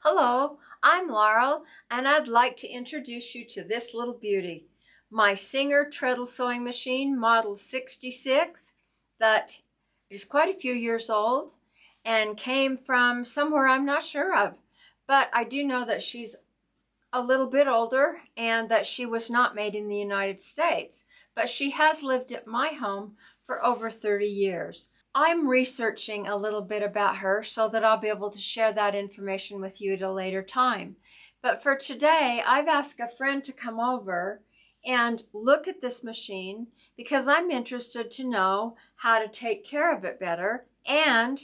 Hello, I'm Laurel, and I'd like to introduce you to this little beauty, my Singer treadle sewing machine, model 66, that is quite a few years old and came from somewhere I'm not sure of. But I do know that she's a little bit older and that she was not made in the United States, but she has lived at my home for over 30 years. I'm researching a little bit about her so that I'll be able to share that information with you at a later time. But for today, I've asked a friend to come over and look at this machine because I'm interested to know how to take care of it better, and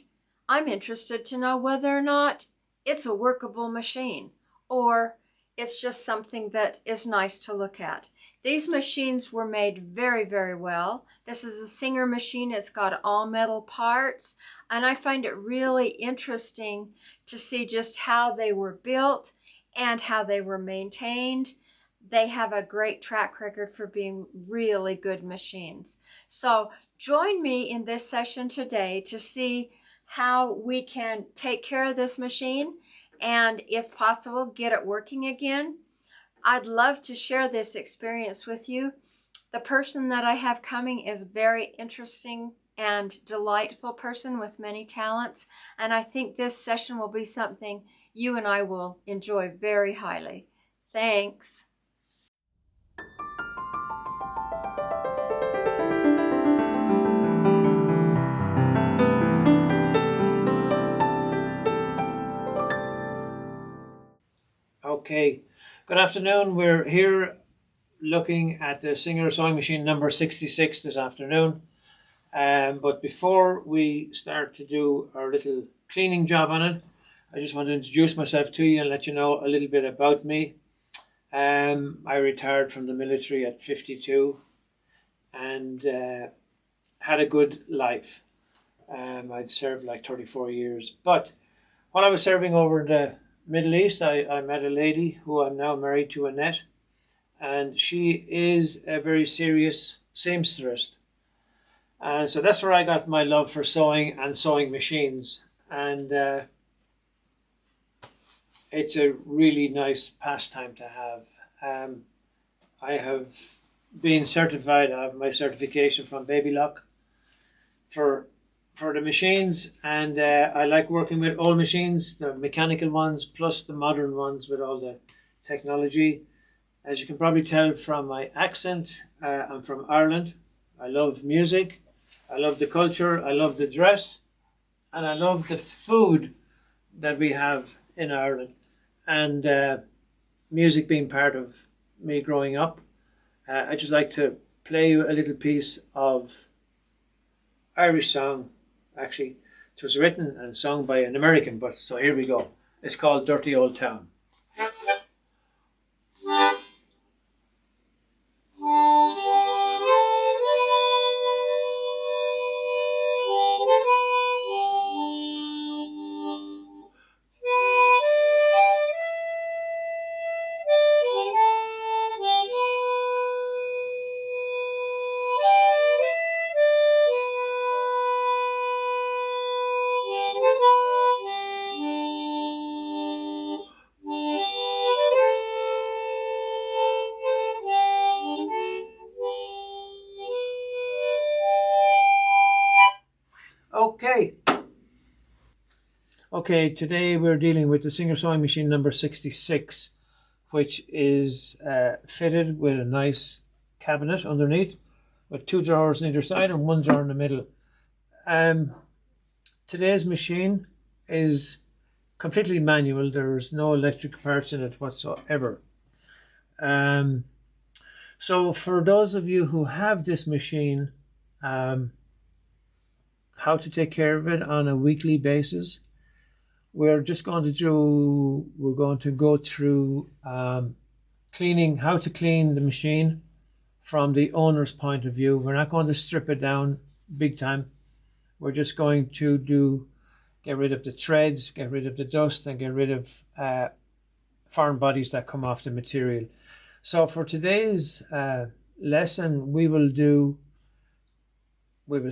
I'm interested to know whether or not it's a workable machine or it's just something that is nice to look at. These machines were made very, very well. This is a Singer machine. It's got all metal parts, and I find it really interesting to see just how they were built and how they were maintained. They have a great track record for being really good machines. So join me in this session today to see how we can take care of this machine and, if possible, get it working again. I'd love to share this experience with you. The person that I have coming is a very interesting and delightful person with many talents, and I think this session will be something you and I will enjoy very highly. Thanks. Okay, good afternoon. We're here looking at the Singer sewing machine number 66 this afternoon. But before we start to do our little cleaning job on it, I just want to introduce myself to you and let you know a little bit about me. I retired from the military at 52 and had a good life. I'd served like 34 years. But while I was serving over in the Middle East, I met a lady who I'm now married to, Annette, and she is a very serious seamstress. And so that's where I got my love for sewing and sewing machines. And it's a really nice pastime to have. I have been certified, I have my certification from Baby Lock for the machines, and I like working with old machines, the mechanical ones plus the modern ones with all the technology. As you can probably tell from my accent, I'm from Ireland. I love music, I love the culture, I love the dress, and I love the food that we have in Ireland. And music being part of me growing up, I just like to play you a little piece of Irish song. Actually, it was written and sung by an American, but so here we go. It's called Dirty Old Town. Okay, today we're dealing with the Singer sewing machine number 66, which is fitted with a nice cabinet underneath with two drawers on either side and one drawer in the middle. Today's machine is completely manual. There's no electric parts in it whatsoever. So for those of you who have this machine, how to take care of it on a weekly basis, we're going to go through cleaning, how to clean the machine from the owner's point of view. We're not going to strip it down big time. We're just going to get rid of the threads, get rid of the dust, and get rid of foreign bodies that come off the material. So for today's lesson, we will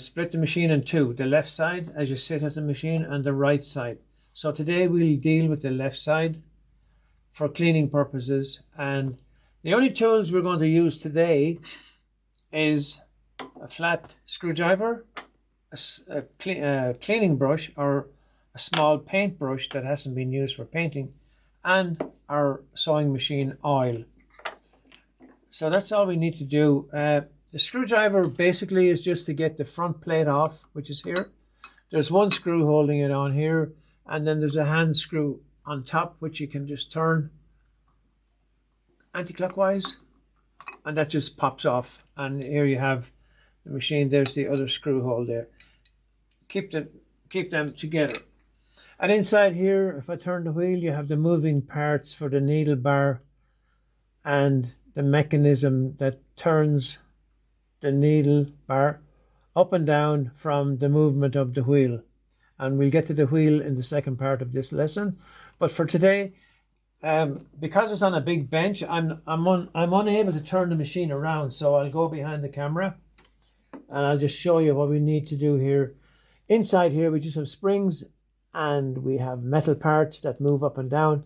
split the machine in two, the left side as you sit at the machine and the right side. So today we'll deal with the left side for cleaning purposes, and the only tools we're going to use today is a flat screwdriver, a cleaning brush or a small paint brush that hasn't been used for painting, and our sewing machine oil. So that's all we need to do. The screwdriver basically is just to get the front plate off, which is here. There's one screw holding it on here, and then there's a hand screw on top which you can just turn anti-clockwise, and that just pops off. And here you have the machine. There's the other screw hole there. Keep them together. And inside here, if I turn the wheel, you have the moving parts for the needle bar and the mechanism that turns the needle bar up and down from the movement of the wheel. And we'll get to the wheel in the second part of this lesson. But for today, because it's on a big bench, I'm unable to turn the machine around. So I'll go behind the camera and I'll just show you what we need to do here. Inside here, we just have springs and we have metal parts that move up and down.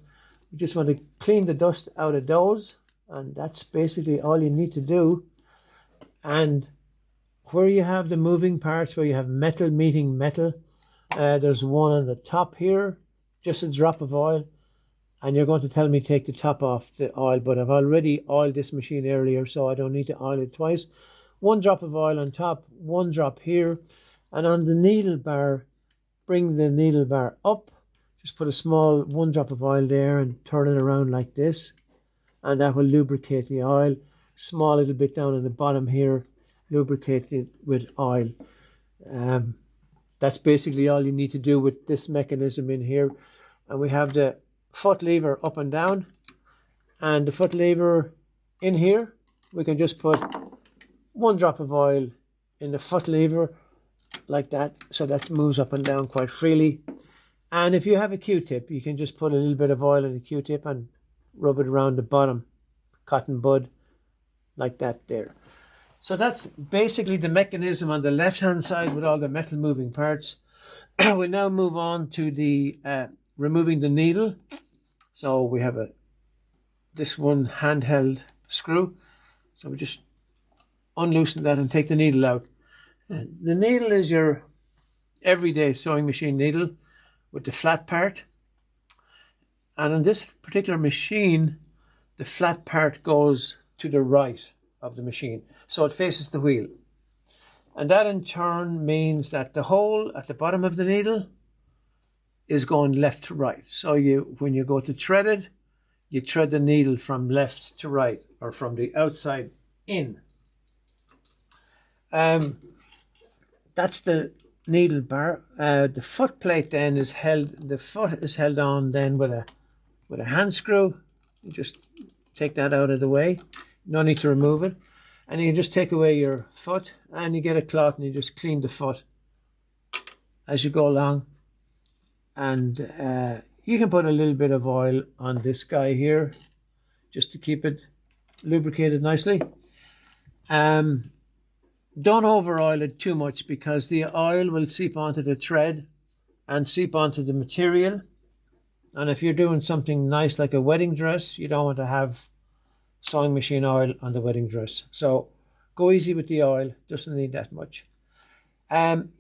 We just want to clean the dust out of those, and that's basically all you need to do. And where you have the moving parts, where you have metal meeting metal, there's one on the top here, just a drop of oil. And you're going to tell me take the top off the oil, but I've already oiled this machine earlier, so I don't need to oil it twice. One drop of oil on top, one drop here. And on the needle bar, bring the needle bar up. Just put a small one drop of oil there and turn it around like this. And that will lubricate the oil. Small little bit down at the bottom here, lubricate it with oil. That's basically all you need to do with this mechanism in here. And we have the foot lever up and down. And the foot lever in here, we can just put one drop of oil in the foot lever like that, so that moves up and down quite freely. And if you have a Q-tip, you can just put a little bit of oil in the Q-tip and rub it around the bottom cotton bud like that there. So that's basically the mechanism on the left hand side with all the metal moving parts. We'll now move on to the removing the needle. So we have this one handheld screw. So we just unloosen that and take the needle out. The needle is your everyday sewing machine needle with the flat part. And on this particular machine, the flat part goes to the right of the machine. So it faces the wheel. And that in turn means that the hole at the bottom of the needle is going left to right. So when you go to thread it, you thread the needle from left to right, or from the outside in. That's the needle bar. The foot plate then is held. The foot is held on then with a hand screw. You just take that out of the way. No need to remove it. And you just take away your foot, and you get a cloth and you just clean the foot as you go along. And you can put a little bit of oil on this guy here just to keep it lubricated nicely. Don't over oil it too much, because the oil will seep onto the thread and seep onto the material. And if you're doing something nice like a wedding dress, you don't want to have sewing machine oil on the wedding dress. So go easy with the oil, doesn't need that much.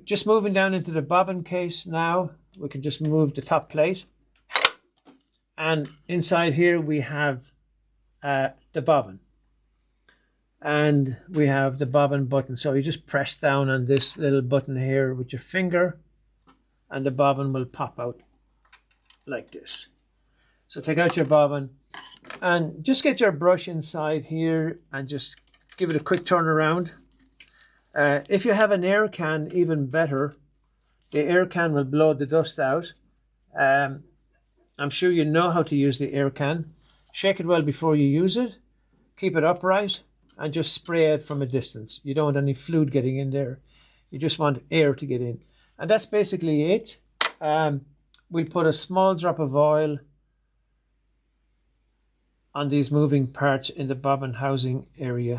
Just moving down into the bobbin case now, we can just move the top plate. And inside here we have the bobbin. And we have the bobbin button. So you just press down on this little button here with your finger, and the bobbin will pop out like this. So take out your bobbin and just get your brush inside here and just give it a quick turn around. If you have an air can, even better. The air can will blow the dust out. I'm sure you know how to use the air can. Shake it well before you use it. Keep it upright. And just spray it from a distance. You don't want any fluid getting in there. You just want air to get in. And that's basically it. We'll put a small drop of oil on these moving parts in the bobbin housing area.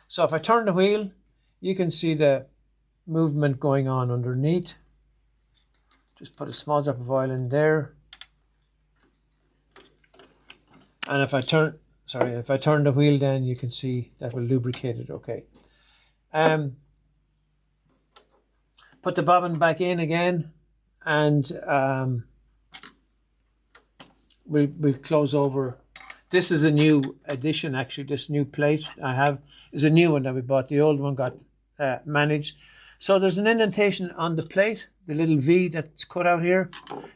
So if I turn the wheel, you can see the movement going on underneath. Just put a small drop of oil in there. And if I turn the wheel, then you can see that will lubricate it. Okay. Put the bobbin back in again, and we'll close over. This is a new addition, actually. This new plate I have is a new one that we bought. The old one got managed. So there's an indentation on the plate, the little V that's cut out here.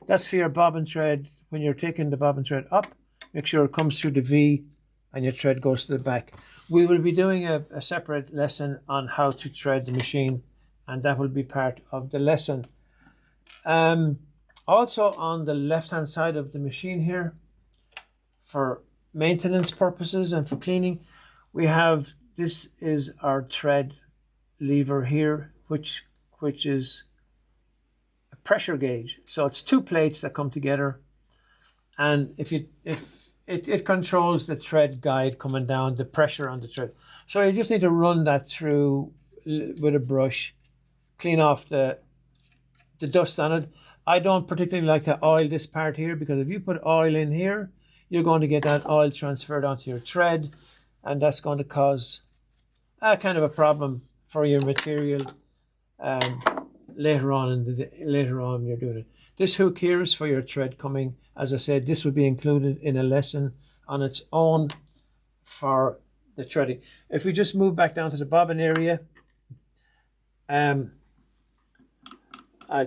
That's for your bobbin thread. When you're taking the bobbin thread up, make sure it comes through the V and your thread goes to the back. We will be doing a separate lesson on how to thread the machine, and that will be part of the lesson. Also on the left hand side of the machine here, for maintenance purposes and for cleaning, we have, this is our thread lever here, which is a pressure gauge. So it's two plates that come together, and it controls the thread guide coming down, the pressure on the thread. So you just need to run that through with a brush, clean off the dust on it. I don't particularly like to oil this part here, because if you put oil in here, you're going to get that oil transferred onto your thread, and that's going to cause a kind of a problem for your material later on when you're doing it. This hook here is for your thread coming. As I said, this will be included in a lesson on its own for the threading. If we just move back down to the bobbin area, I'll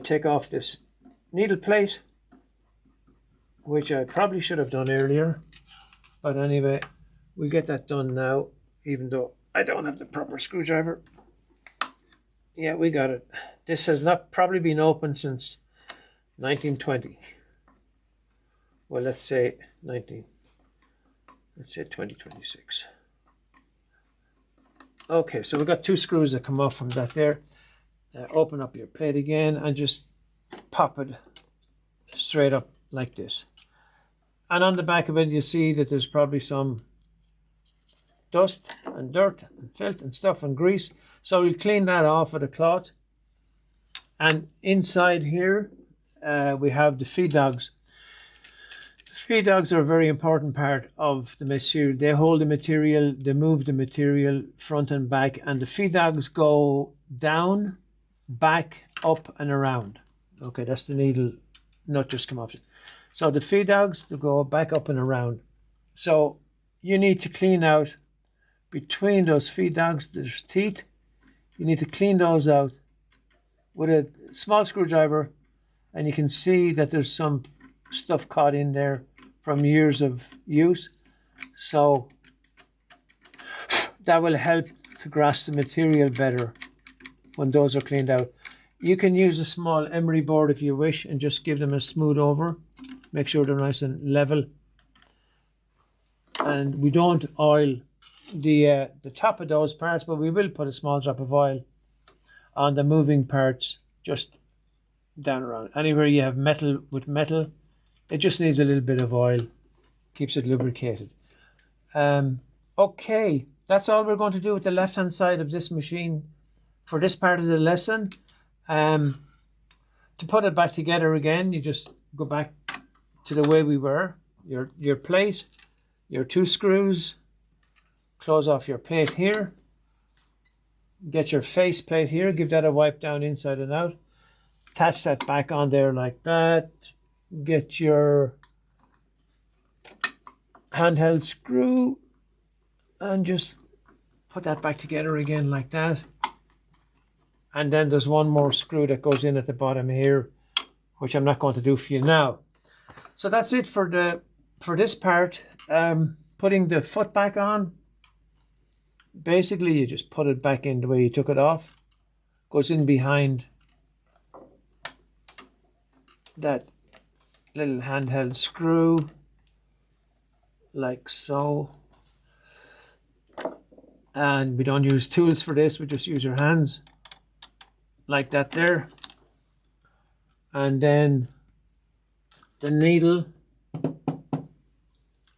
take off this needle plate, which I probably should have done earlier, but anyway, we'll get that done now, even though I don't have the proper screwdriver. Yeah, we got it. This has not probably been opened since 1920. Well, let's say 2026. Okay, so we've got two screws that come off from that there. Open up your plate again and just pop it straight up like this. And on the back of it, you see that there's probably some dust and dirt and filth and stuff and grease. So we'll clean that off with a cloth. And inside here, we have the feed dogs. The feed dogs are a very important part of the material. They hold the material, they move the material front and back, and the feed dogs go down, back, up and around. Okay, that's the needle nut just come off. So the feed dogs, they go back, up and around. So you need to clean out between those feed dogs, there's teeth. You need to clean those out with a small screwdriver, and you can see that there's some stuff caught in there from years of use. So that will help to grasp the material better when those are cleaned out. You can use a small emery board if you wish and just give them a smooth over. Make sure they're nice and level. And we don't oil the top of those parts, but we will put a small drop of oil on the moving parts just down around. Anywhere you have metal with metal, it just needs a little bit of oil, keeps it lubricated. Okay, that's all we're going to do with the left hand side of this machine for this part of the lesson. To put it back together again, you just go back to the way we were. Your plate, your two screws, close off your plate here, get your face plate here, give that a wipe down inside and out, attach that back on there like that, get your handheld screw and just put that back together again like that. And then there's one more screw that goes in at the bottom here, which I'm not going to do for you now. So that's it for this part. Putting the foot back on, basically you just put it back in the way you took it off. Goes in behind that little handheld screw, like so. And we don't use tools for this, we just use your hands, like that there. And then the needle,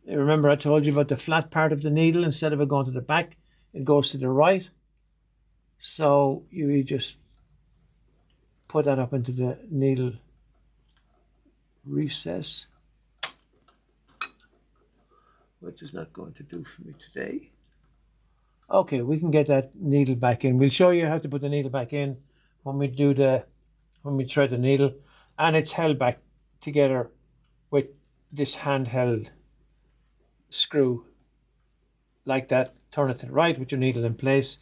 remember I told you about the flat part of the needle. Instead of it going to the back, it goes to the right. So you just put that up into the needle recess, which is not going to do for me today. Okay, we can get that needle back in. We'll show you how to put the needle back in when we thread the needle, and it's held back together with this handheld screw like that. Turn it to the right with your needle in place,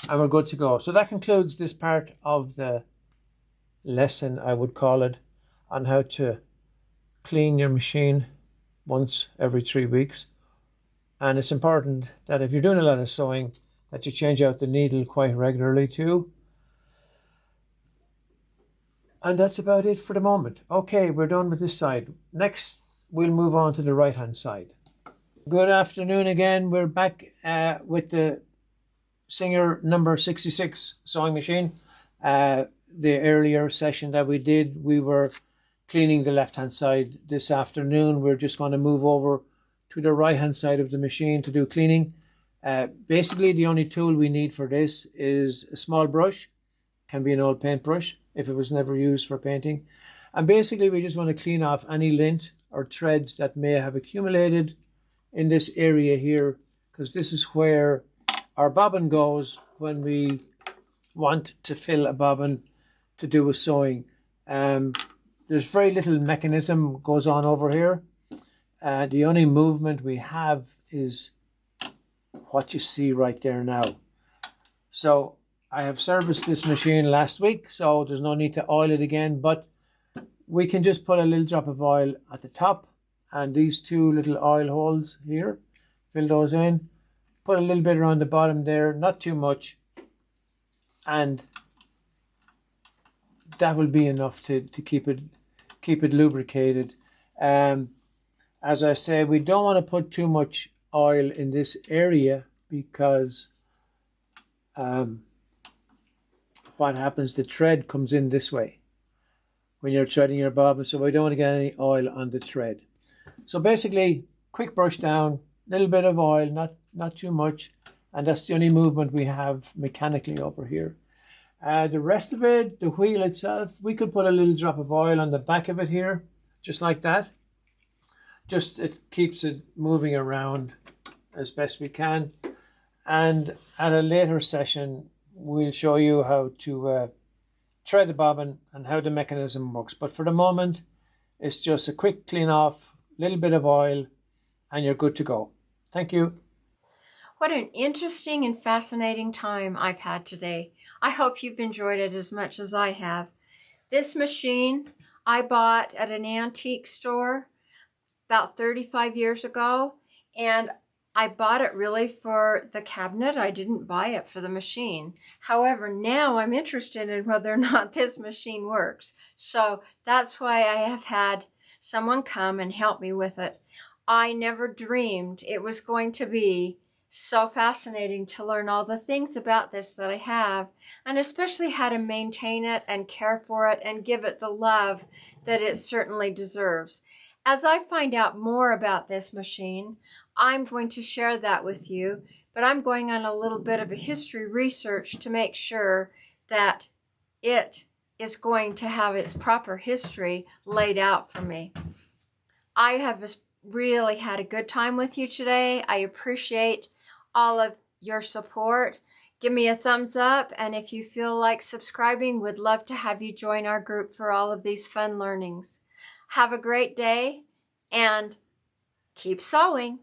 and we're good to go. So that concludes this part of the lesson, I would call it, on how to clean your machine once every 3 weeks. And it's important that if you're doing a lot of sewing, that you change out the needle quite regularly too. And that's about it for the moment. Okay, we're done with this side. Next, we'll move on to the right-hand side. Good afternoon again. We're back with the Singer number 66 sewing machine. The earlier session that we did, we were cleaning the left-hand side. This afternoon, we're just going to move over to the right-hand side of the machine to do cleaning. Basically, the only tool we need for this is a small brush. Can be an old paintbrush if it was never used for painting. And basically, we just want to clean off any lint or threads that may have accumulated in this area here, because this is where our bobbin goes when we want to fill a bobbin to do a sewing. There's very little mechanism goes on over here. The only movement we have is what you see right there now. So I have serviced this machine last week, so there's no need to oil it again, but we can just put a little drop of oil at the top and these two little oil holes here, fill those in, put a little bit around the bottom there, not too much, and that will be enough to keep it lubricated. As I say, we don't want to put too much oil in this area because what happens, the thread comes in this way when you're threading your bobbin, so we don't want to get any oil on the thread. So basically, quick brush down, little bit of oil, not too much, and that's the only movement we have mechanically over here. The rest of it, the wheel itself, we could put a little drop of oil on the back of it here, just like that. Just it keeps it moving around as best we can. And at a later session, we'll show you how to thread the bobbin and how the mechanism works. But for the moment, it's just a quick clean off, little bit of oil, and you're good to go. Thank you. What an interesting and fascinating time I've had today. I hope you've enjoyed it as much as I have. This machine I bought at an antique store about 35 years ago, and I bought it really for the cabinet. I didn't buy it for the machine. However, now I'm interested in whether or not this machine works. So that's why I have had someone come and help me with it. I never dreamed it was going to be so fascinating to learn all the things about this that I have, and especially how to maintain it and care for it and give it the love that it certainly deserves. As I find out more about this machine, I'm going to share that with you, but I'm going on a little bit of a history research to make sure that it is going to have its proper history laid out for me. I have really had a good time with you today. I appreciate all of your support. Give me a thumbs up, and if you feel like subscribing, would love to have you join our group for all of these fun learnings. Have a great day and keep sewing.